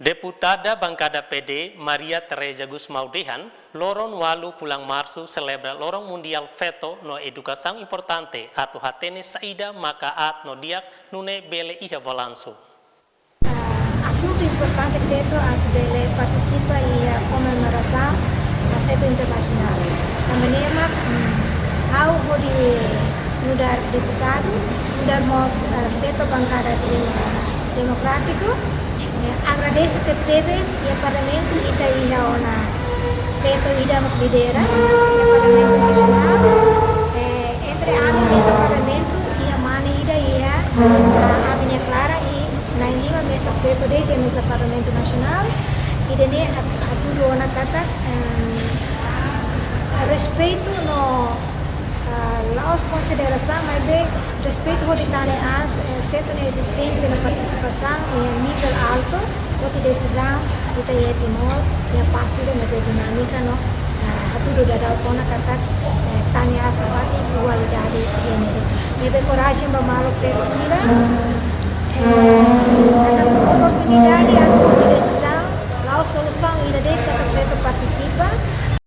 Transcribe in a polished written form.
Deputada Bancada PD Maria Teresa Gusmaudehan, lorong walu fulang março celebra lorong mundial veto no educação importante atau hatene saída makaat no diak nune bele iha balanço. Assunto importante feito a dele participa e a comemoração da feito internacional. Também how pode mudar deputado, mudar mos feito bancada democrático. Agradeço que teves e o Parlamento ita iha ona feito ida lidera o Parlamento Nacional entre a mesa Parlamento e a mani ida iha a minha clara e na lima mesa feito de mesa Parlamento Nacional e dene atudo ona kata respeito no laos consideração mas bem respeito hoditane as feito na existência na participação em nível alto porque decisão kita ia timor ia pasti dan ada dinamika no atudo da kona kata tani as pati igualdade gênero nebe coragem ba malo feito sila